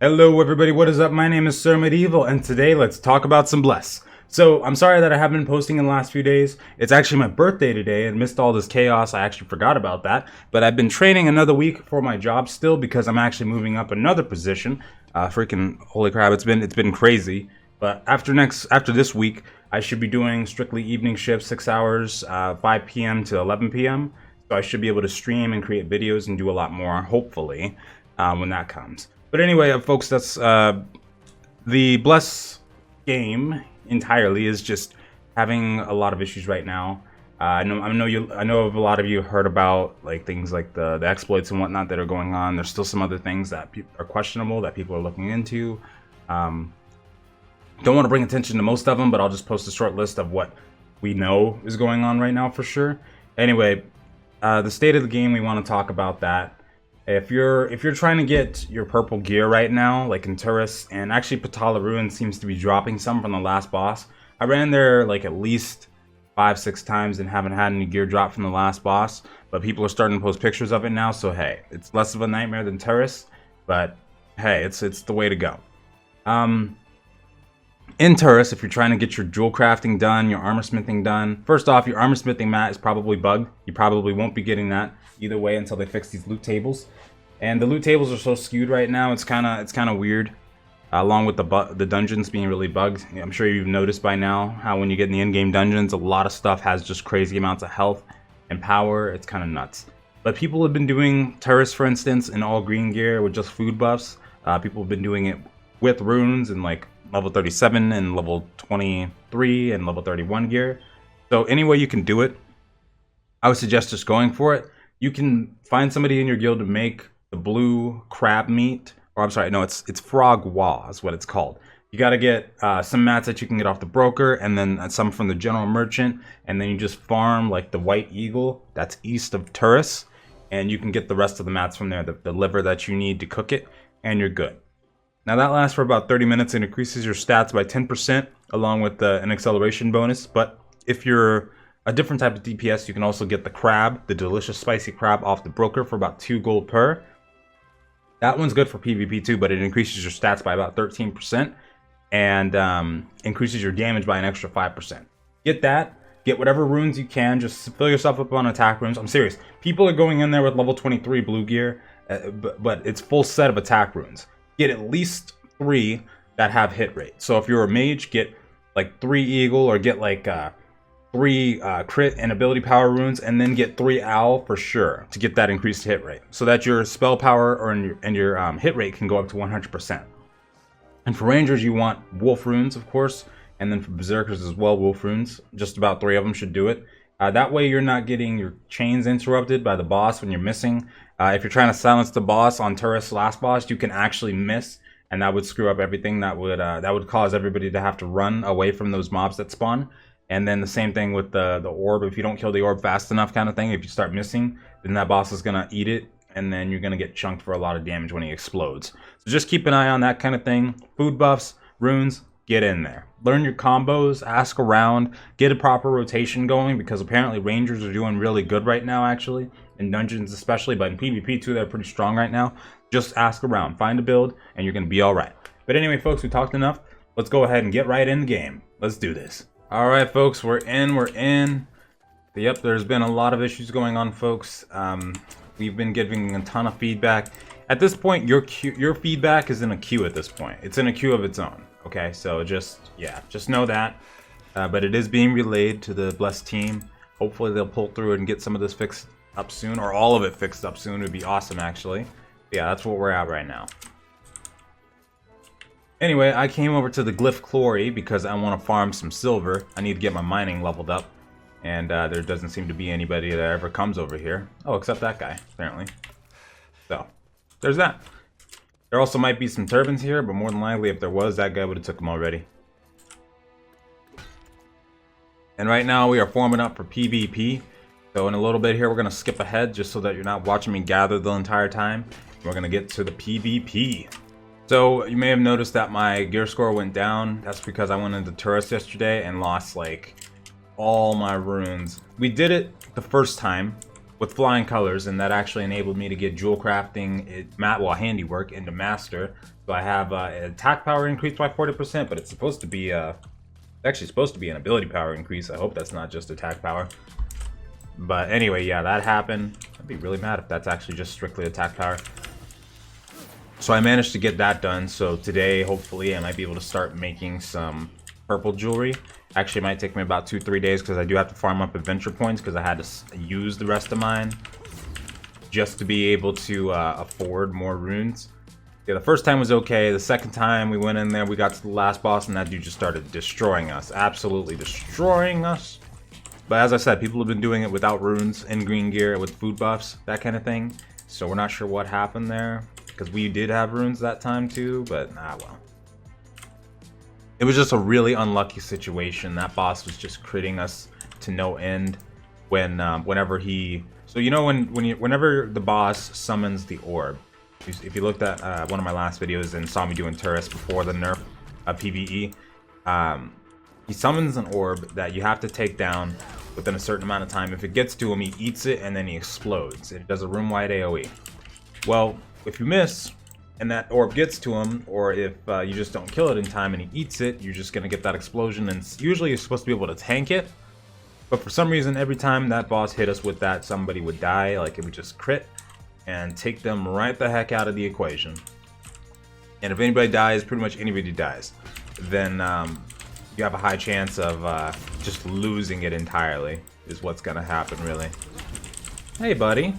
Hello everybody, what is up? My name is Sir Medieval, and today let's talk about some Bless. So, I'm sorry that I haven't been posting in the last few days. It's actually my birthday today, and amidst all this chaos, I actually forgot about that. But I've been training another week for my job still, because I'm actually moving up another position. Freaking holy crap, it's been crazy. But after this week, I should be doing strictly evening shifts, 6 hours, 5 p.m. to 11 p.m. So I should be able to stream and create videos and do a lot more, hopefully, when that comes. But anyway, folks, that's the Bless game entirely is just having a lot of issues right now. I know a lot of you heard about like things like the exploits and whatnot that are going on. There's still some other things that are questionable that people are looking into. Don't want to bring attention to most of them, but I'll just post a short list of what we know is going on right now for sure. Anyway, the state of the game, we want to talk about that. If you're trying to get your purple gear right now, like in Turris, and actually Patala Ruin seems to be dropping some from the last boss. I ran there like at least 5-6 times and haven't had any gear drop from the last boss, but people are starting to post pictures of it now, so hey, it's less of a nightmare than Turris, but hey, it's the way to go. In Turris, if you're trying to get your jewel crafting done, your armor smithing done, first off, your armor smithing mat is probably bugged. You probably won't be getting that either way until they fix these loot tables. And the loot tables are so skewed right now, it's kind of weird. Along with the dungeons being really bugged. I'm sure you've noticed by now how when you get in the in-game dungeons, a lot of stuff has just crazy amounts of health and power. It's kind of nuts. But people have been doing Turris, for instance, in all green gear with just food buffs. People have been doing it with runes and like level 37 and level 23 and level 31 gear. So any way you can do it, I would suggest just going for it. You can find somebody in your guild to make the blue crab meat, or I'm sorry, no, it's frog wah is what it's called. You got to get some mats that you can get off the broker, and then some from the general merchant, and then you just farm like the white eagle that's east of Turris, and you can get the rest of the mats from there, the liver that you need to cook it, and you're good. Now that lasts for about 30 minutes and increases your stats by 10% along with an acceleration bonus. But if you're a different type of DPS, you can also get the crab, the delicious spicy crab off the broker for about 2 gold per. That one's good for PvP too, but it increases your stats by about 13% and increases your damage by an extra 5%. Get that. Get whatever runes you can. Just fill yourself up on attack runes. I'm serious. People are going in there with level 23 blue gear, but it's full set of attack runes. Get at least 3 that have hit rate. So if you're a mage, get like 3 eagle, or get like 3 crit and ability power runes, and then get 3 owl for sure to get that increased hit rate, so that your spell power and your hit rate can go up to 100%. And for rangers, you want wolf runes, of course, and then for berserkers as well, wolf runes. Just about 3 of them should do it. That way you're not getting your chains interrupted by the boss when you're missing. If you're trying to silence the boss on Turris last boss, you can actually miss, and that would screw up everything. That would cause everybody to have to run away from those mobs that spawn. And then the same thing with the orb. If you don't kill the orb fast enough, kind of thing, if you start missing, then that boss is gonna eat it, and then you're gonna get chunked for a lot of damage when he explodes. So just keep an eye on that kind of thing. Food buffs, runes, get in there. Learn your combos, ask around, get a proper rotation going, because apparently rangers are doing really good right now, actually, in dungeons especially, but in PvP too, they're pretty strong right now. Just ask around, find a build, and you're gonna be all right. But anyway, folks, we talked enough. Let's go ahead and get right in the game. Let's do this. All right, folks, we're in. Yep, there's been a lot of issues going on, folks. We've been giving a ton of feedback. At this point, your feedback is in a queue at this point. It's in a queue of its own. Okay, so just know that. But it is being relayed to the Bless team. Hopefully they'll pull through it and get some of this fixed up soon, or all of it fixed up soon. It would be awesome, actually. But yeah, that's what we're at right now. Anyway, I came over to the Glyph Quarry because I want to farm some silver. I need to get my mining leveled up. And there doesn't seem to be anybody that ever comes over here. Oh, except that guy, apparently. So, there's that. There also might be some turbans here, but more than likely, if there was, that guy would have took them already. And right now, we are forming up for PvP. So in a little bit here, we're going to skip ahead just so that you're not watching me gather the entire time. We're going to get to the PvP. So you may have noticed that my gear score went down. That's because I went into Turris yesterday and lost like all my runes. We did it the first time, with flying colors, and that actually enabled me to get jewel crafting, handiwork into master. So I have attack power increased by 40%, but it's supposed to be actually supposed to be an ability power increase. I hope that's not just attack power. But anyway, yeah, that happened. I'd be really mad if that's actually just strictly attack power. So I managed to get that done. So today, hopefully, I might be able to start making some purple jewelry. Actually, it might take me about 2-3 days because I do have to farm up adventure points because I had to use the rest of mine just to be able to afford more runes. Yeah, the first time was okay. The second time we went in there, we got to the last boss, and that dude just started destroying us. Absolutely destroying us. But as I said, people have been doing it without runes, in green gear, with food buffs, that kind of thing. So we're not sure what happened there, because we did have runes that time too, but well. It was just a really unlucky situation. That boss was just critting us to no end when, whenever he... So you know whenever the boss summons the orb, if you looked at one of my last videos and saw me doing turrets before the nerf of PvE, he summons an orb that you have to take down within a certain amount of time. If it gets to him, he eats it and then he explodes. It does a room-wide AoE. Well, if you miss and that orb gets to him, or if you just don't kill it in time and he eats it, you're just gonna get that explosion, and usually you're supposed to be able to tank it. But for some reason, every time that boss hit us with that, somebody would die. Like, it would just crit and take them right the heck out of the equation. And if anybody dies, pretty much anybody dies, then you have a high chance of just losing it entirely, is what's gonna happen, really. Hey, buddy.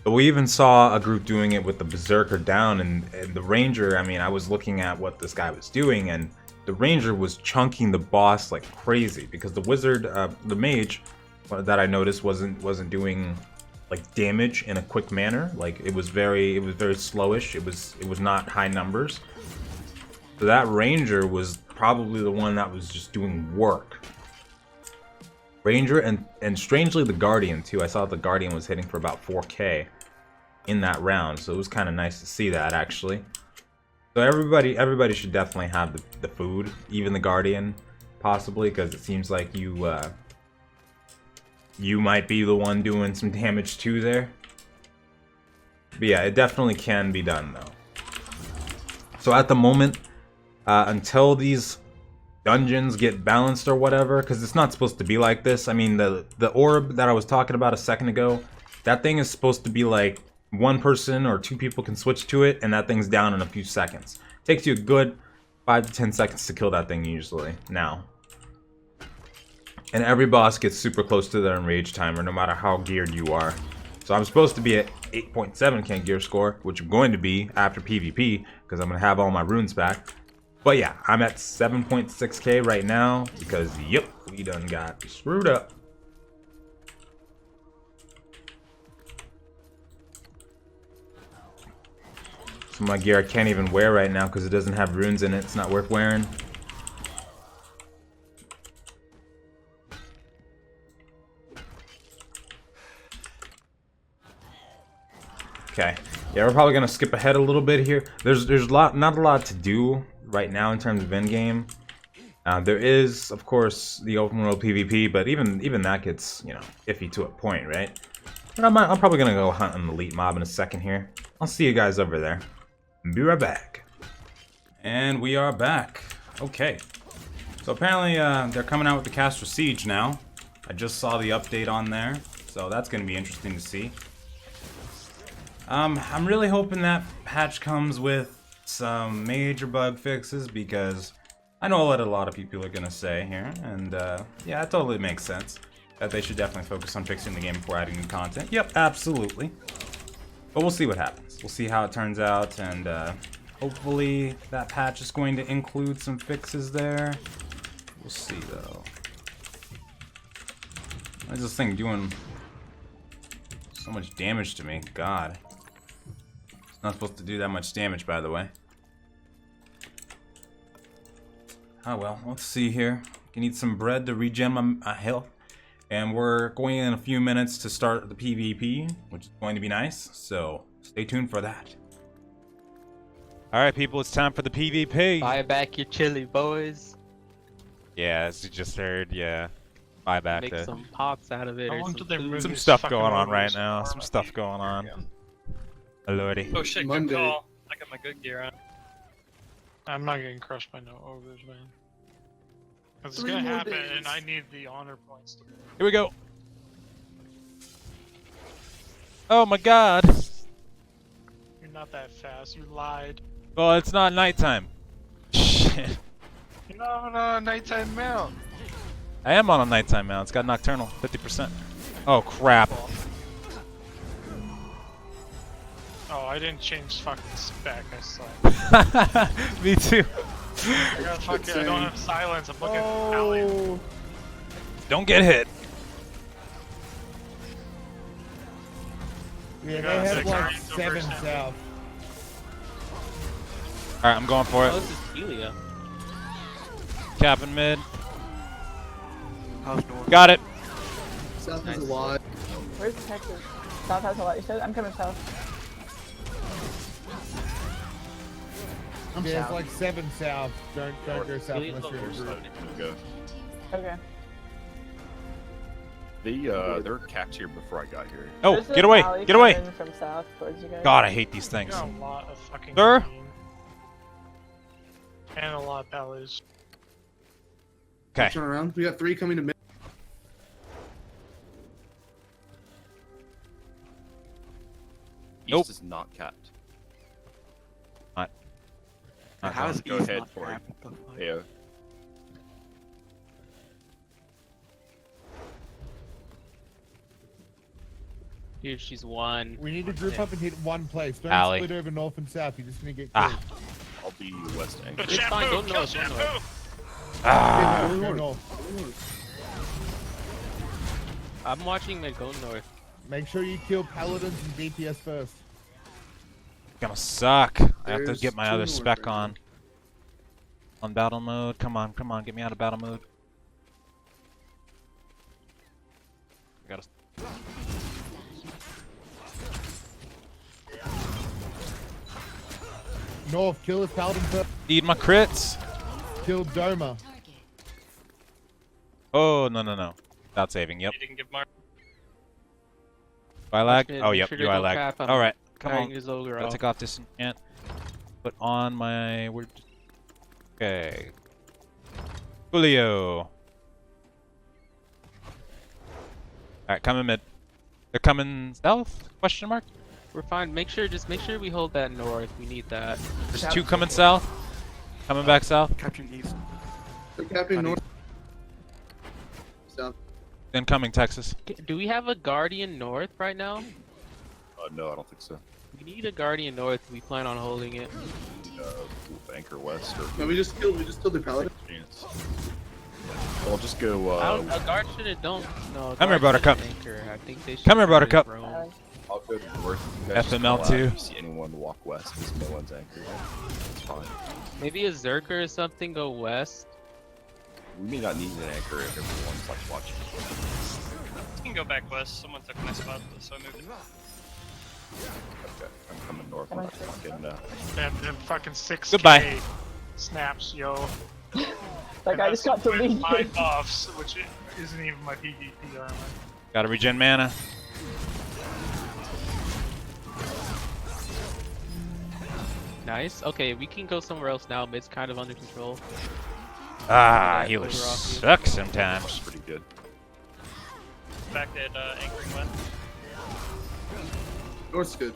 But we even saw a group doing it with the Berserker down, and the Ranger, I mean, I was looking at what this guy was doing, and the Ranger was chunking the boss like crazy, because the Wizard, the Mage, that I noticed wasn't doing like damage in a quick manner. Like, it was very slowish. It was not high numbers. So that Ranger was probably the one that was just doing work. Ranger and strangely the Guardian too. I saw the Guardian was hitting for about 4K in that round, so it was kind of nice to see that, actually. So everybody should definitely have the food, even the Guardian, possibly, because it seems like you might be the one doing some damage too there. But yeah, it definitely can be done though. So at the moment, until these dungeons get balanced or whatever, because it's not supposed to be like this. I mean, the orb that I was talking about a second ago, that thing is supposed to be like one person or two people can switch to it, and that thing's down in a few seconds. Takes you a good 5 to 10 seconds to kill that thing usually now. And every boss gets super close to their enrage timer, no matter how geared you are. So I'm supposed to be at 8.7k gear score, which I'm going to be after PvP, because I'm going to have all my runes back. But yeah, I'm at 7.6k right now, because yep, we done got screwed up. Some of my gear I can't even wear right now because it doesn't have runes in it. It's not worth wearing. Okay, yeah, we're probably gonna skip ahead a little bit here. There's not a lot to do right now in terms of endgame. There is, of course, the open world PvP, but even that gets, you know, iffy to a point, right? But I'm probably gonna go hunt an elite mob in a second here. I'll see you guys over there. Be right back. And we are back. Okay. So apparently they're coming out with the Caster Siege now. I just saw the update on there, so that's gonna be interesting to see. I'm really hoping that patch comes with some major bug fixes, because I know what a lot of people are gonna say here, and yeah, it totally makes sense that they should definitely focus on fixing the game before adding new content. Yep, absolutely. But we'll see what happens. We'll see how it turns out, and hopefully that patch is going to include some fixes there. We'll see though. Why is this thing doing so much damage to me? God. Not supposed to do that much damage, by the way. Oh well, let's see here. You need some bread to regen my health. And we're going in a few minutes to start the PvP, which is going to be nice. So stay tuned for that. Alright people, it's time for the PvP. Buy back your chili, boys. Yeah, as you just heard, yeah. buyback Make there. some pots out of it. How Or long some did they food. run Some this stuff fucking going on right ogres now. for? Some stuff going on. Oh, lordy. Oh shit, good Monday. call. I got my good gear on. I'm not getting crushed by no ogres, man. 'Cause it's 3 gonna more happen, days. and I need the honor points. Here we go. Oh my god. You're not that fast. You lied. Well, it's not nighttime. Shit. You're not on a nighttime mount. I am on a nighttime mount. It's got nocturnal, 50%. Oh crap. Oh, I didn't change fucking spec. I saw. Me too. I got fucking. I don't have silence. I'm looking at alley. Don't get hit. Yeah, You they got have six like Guardians over 7 Central. south. Alright, I'm going for Oh, it. this is Helia. Capping mid. How's north? Got it. South Nice. is a lot. Where's Texas? South has a lot. You said I'm coming south. I'm Yeah, it's south. like 7 south. Don't go south Helia's unless you're in a over group. Go. Okay. They're capped here before I got here. Oh, There's get an away. alley Get away. coming from south towards you guys. God, I hate these I things. got a lot of fucking. Sir? green. And a lot of bellies. Okay. Turn around. We got 3 coming to mid. Nope. East is not capped. How is Go East ahead not for it. capped? What the fuck? Yeah. Here, she's one. We need to group up and hit one place. Don't Alley. split over north and south. You just need to get Ah. killed. I'll be west anchor. It's fine, go Kill north, go shampoo! north. Ah. Go north. I'm watching mid go north. Make sure you kill paladins and DPS first. Gonna suck. I have to There's get my 2 other north spec right on. On battle mode. Come on, come on. Get me out of battle mode. I gotta. North, kill this paladin first. Need my crits. Kill Doma. Oh, no, no, no. Without saving. Yep. You didn't give Mark. Do I lag? Watch mid, Oh, make yep. sure Do they I don't lag? cap, I'm Alright. Come carrying on. his ogre Gotta off. take off this enchant. Put on my. Okay. Julio. Alright, coming mid. They're coming south? Question mark? We're fine. Just make sure we hold that north. We need that. There's 2 coming south. Coming back south. Capturing East. They're capping north. South. Incoming Texas. Do we have a guardian north right now? No, I don't think so. We need a guardian north. We plan on holding it. Anchor west or No, we just killed the paladin. chance. I'll just go. A guard shouldn't don't. No. a Come here, guard Buttercup. shouldn't anchor. I think they should Come here, probably Buttercup. roam. I'll go north. You guys just FML call out too. if you see anyone walk west because no one's anchored. It's fine. Maybe a Zerker or something go west. We may not need an anchor if everyone's like watching. You can go back west. Someone took my spot, so I moved it. Okay, I'm coming north. I'm not fucking. Them fucking 6K Goodbye. snaps, yo. That guy just got deleted. My buffs, which isn't even my PvP armor. Gotta regen mana. Nice. Okay, we can go somewhere else now. Mid's kind of under control. Ah, Yeah, healer over off you. sucks sometimes. Pretty good. Back at anchoring west. North's good.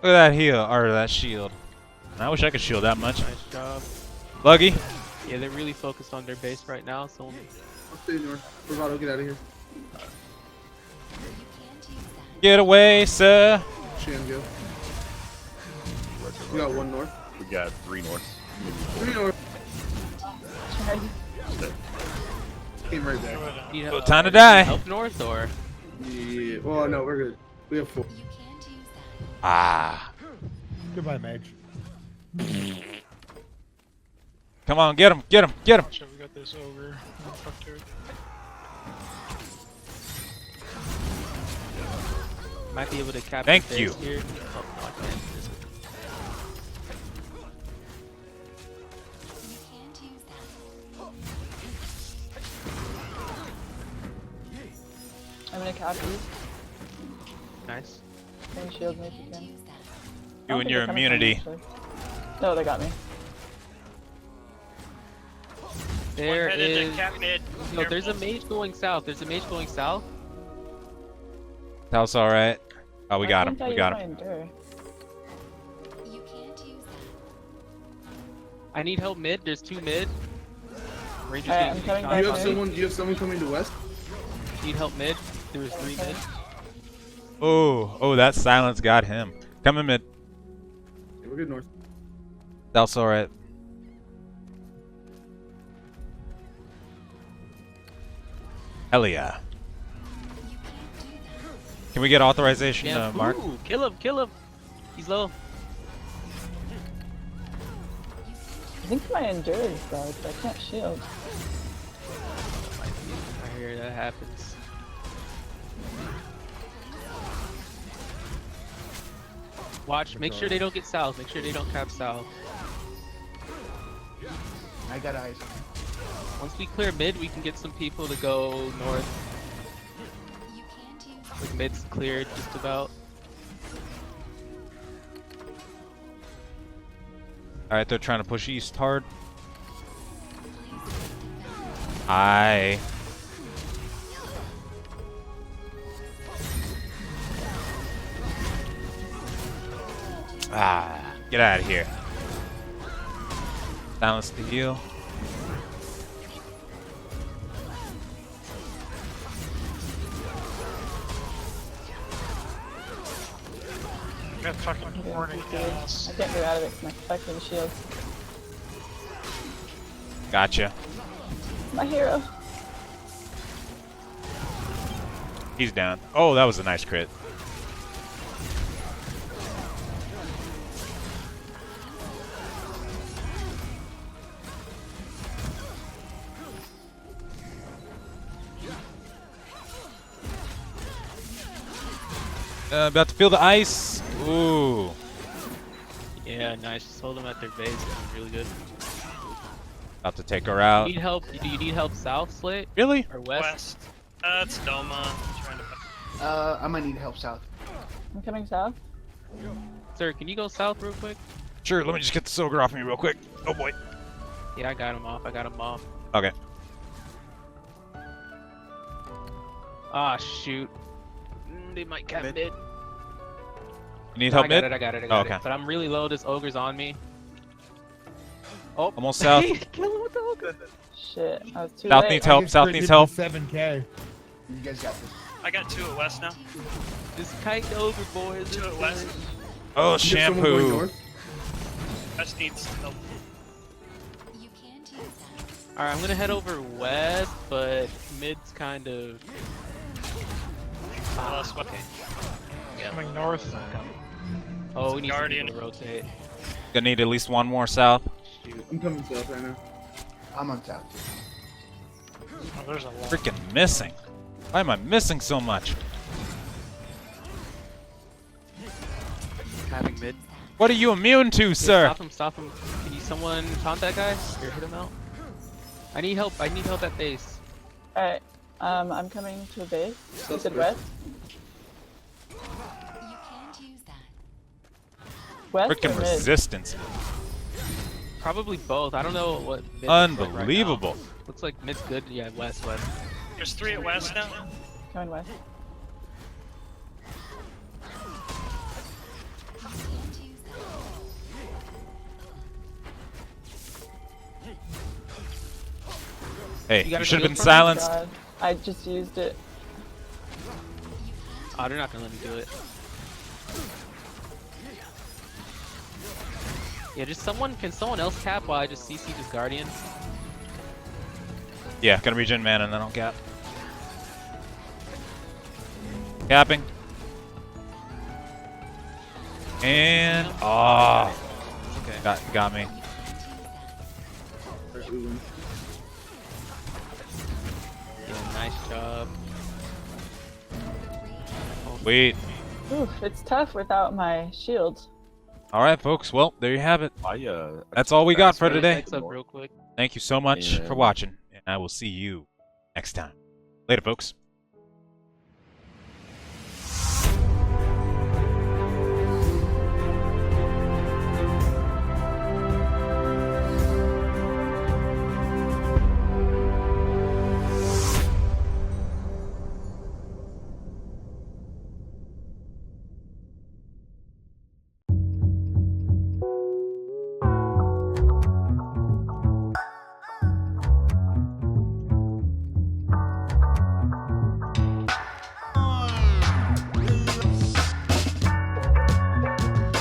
Look at that heal, or that shield. I wish I could shield that much. Nice job. Luggy. Yeah, they're really focused on their base right now. So I'll stay north. Bravado, get out of here. Get away, sir. Shan, go. We got 1 north. We got 3 north. 3 north. Came right back. you Well, time to die. Up north or Yeah. Oh no, we're good. We have 4. Ah. Goodbye, Mage. Come on, get him, get him, get him. Watch out, we got this ogre. Oh, fuck, dude. might be able to capture. Thank base you. Here. Oh, no, I can't. cap you. Nice. Can you shield me if you can? I You don't and think your they're coming from immunity. me, actually. No, they got me. There One headed is. to cat mid. No, there's a Careful. mage going south. There's a mage going south. That's all right. Oh, we got him. We got him. him. I need help mid. There's 2 mid. Rangers Alright, getting I'm coming shot back. Do you have someone coming to west? Need help mid. There was 3 mid. Oh, that silence got him. Coming mid. Yeah, we're good north. That's all right. Hell yeah. Can we get authorization, Yeah, Mark? ooh, kill him, kill him. He's low. I think my endurance died, but I can't shield. I hear that happens. Watch, make sure they don't get south. Make sure they don't cap south. I got eyes. Once we clear mid, we can get some people to go north. Like mid's cleared just about. Alright, they're trying to push east hard. Aye. Get out of here. Silence the heal. Got fucking horny gas. I can't get out of it because my fucking shield. Gotcha. My hero. He's down. Oh, that was a nice crit. About to feel the ice. Ooh. Yeah, nice. Just hold them at their base. That's really good. About to take her out. Need help? Do you need help south, Slate? Really? Or west? West. It's Doma. Trying to. I might need help south. I'm coming south. Sir, can you go south real quick? Sure, let me just get the Soger off me real quick. Oh boy. Yeah, I got him off. I got him off. Okay. Ah, shoot. They might cap mid. You need help I got mid? it, I got it, I Oh, got okay. it. But I'm really low. This ogre's on me. Oh, Almost south. Kill him with the ogre. Shit, I was too South late. needs help. South needs help. 7k. You guys got this. I got 2 at west now. This kite ogre boy is 2 at west. Oh, You have someone going shampoo. north? West needs help. Alright, I'm gonna head over west, but mid's kind of. West. Okay. Coming north. Oh, we need Guardian. to rotate. Gonna need at least one more south. I'm coming south right now. I'm on south. Oh, there's a lot. Freaking missing. Why am I missing so much? Having mid. What are you immune to, sir? Stop him, stop him. Can you someone taunt that guy? Or hit him out? I need help at base. Alright, I'm coming to a base. You said west? West or Freaking mid? resistance. Probably both. I don't know what mid looks like right now. Unbelievable. Looks like mid's good. Yeah, west. There's 3 at west now. Coming west. Hey, You you gotta should have go been from- silenced. God, I just used it. Oh, they're not gonna let me do it. Yeah, just can someone else cap while I just CC this Guardian? Yeah, gonna regen mana and then I'll cap. Capping. And Okay. got me. Alright, we win. Yeah, nice job. Wait. Oof, it's tough without my shield. All right, folks. Well, there you have it. I That's all we got for Fast today. Next up real quick. Thank you so much Yeah. for watching, and I will see you next time. Later, folks.